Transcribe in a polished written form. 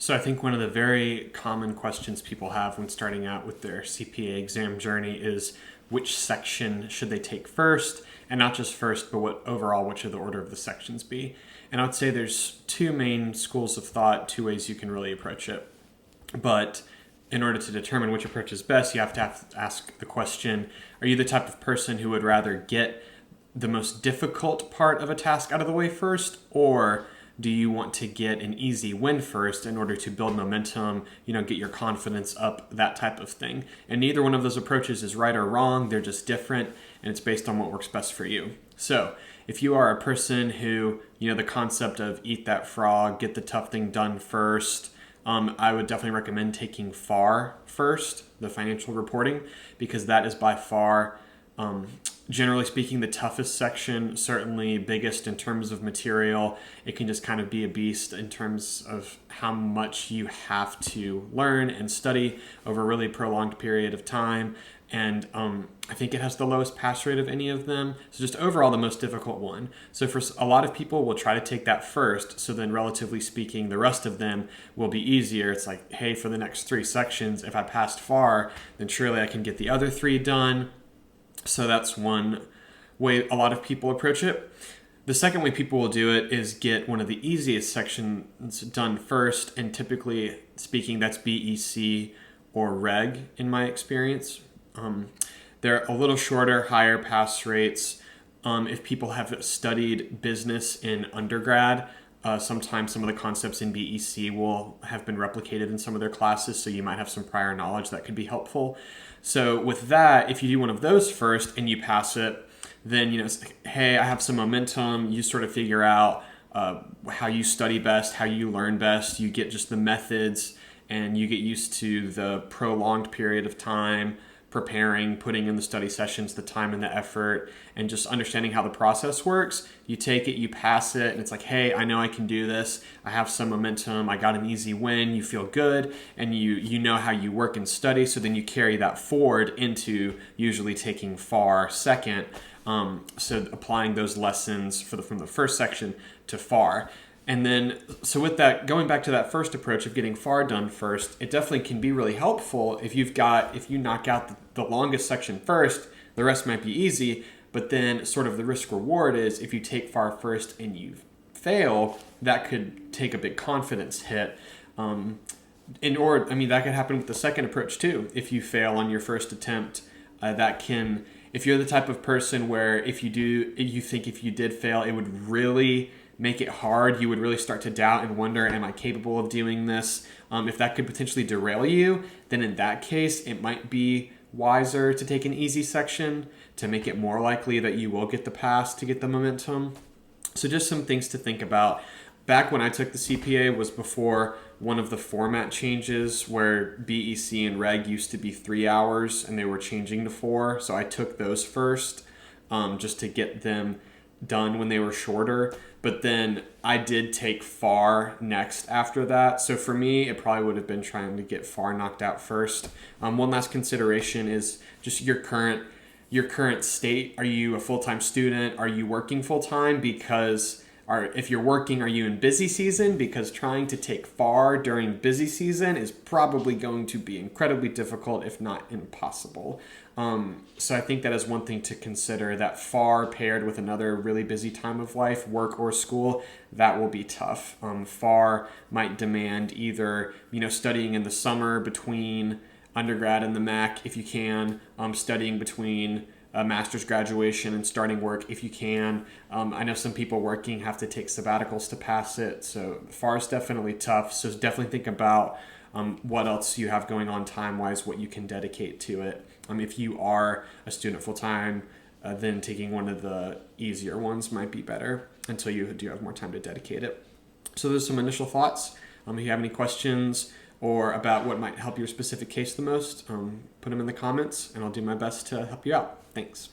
So I think one of the very common questions people have when starting out with their CPA exam journey is which section should they take first, and not just first, but which should the order of the sections be. And I would say there's two main schools of thought, two ways you can really approach it. But in order to determine which approach is best, you have to ask the question, are you the type of person who would rather get the most difficult part of a task out of the way first, or do you want to get an easy win first in order to build momentum, get your confidence up, that type of thing? And neither one of those approaches is right or wrong. They're just different, and it's based on what works best for you. So if you are a person who, the concept of eat that frog, get the tough thing done first, I would definitely recommend taking FAR first, the financial reporting, because that is by far, generally speaking, the toughest section, certainly biggest in terms of material. It can just kind of be a beast in terms of how much you have to learn and study over a really prolonged period of time. And I think it has the lowest pass rate of any of them. So just overall, the most difficult one. So for a lot of people, will try to take that first. So then relatively speaking, the rest of them will be easier. It's like, hey, for the next 3 sections, if I passed FAR, then surely I can get the other 3 done. So that's one way a lot of people approach it. The second way people will do it is get one of the easiest sections done first. And typically speaking, that's BEC or Reg in my experience. They're a little shorter, higher pass rates. If people have studied business in undergrad, sometimes some of the concepts in BEC will have been replicated in some of their classes, so you might have some prior knowledge that could be helpful. So with that, if you do one of those first and you pass it, then it's like, hey, I have some momentum. You sort of figure out how you study best, how you learn best. You get just the methods, and you get used to the prolonged period of time preparing, putting in the study sessions, the time and the effort, and just understanding how the process works. You take it, you pass it, and it's like, hey, I know I can do this. I have some momentum. I got an easy win. You feel good, and you know how you work and study, so then you carry that forward into usually taking FAR second. So applying those lessons from the first section to FAR. And then, so with that, going back to that first approach of getting FAR done first, it definitely can be really helpful if you knock out the longest section first, the rest might be easy, but then sort of the risk reward is if you take FAR first and you fail, that could take a big confidence hit. That could happen with the second approach too. If you fail on your first attempt, if you're the type of person where you think if you did fail, it would really make it hard, you would really start to doubt and wonder, am I capable of doing this? If that could potentially derail you, then in that case, it might be wiser to take an easy section to make it more likely that you will get the pass to get the momentum. So just some things to think about. Back when I took the CPA was before one of the format changes where BEC and Reg used to be 3 hours and they were changing to 4. So I took those first just to get them done when they were shorter. But then I did take FAR next after that. So for me, it probably would have been trying to get FAR knocked out first. One last consideration is just your current state. Are you a full-time student? Are you working full-time? If you're working, are you in busy season? Because trying to take FAR during busy season is probably going to be incredibly difficult, if not impossible. So I think that is one thing to consider, that FAR paired with another really busy time of life, work or school, that will be tough. FAR might demand either, studying in the summer between undergrad and the MAC if you can, studying between a master's graduation and starting work if you can. I know some people working have to take sabbaticals to pass it, so FAR is definitely tough. So definitely think about what else you have going on time-wise, what you can dedicate to it. If you are a student full-time, then taking one of the easier ones might be better until you do have more time to dedicate it. So there's some initial thoughts. If you have any questions or about what might help your specific case the most, put them in the comments, and I'll do my best to help you out. Thanks.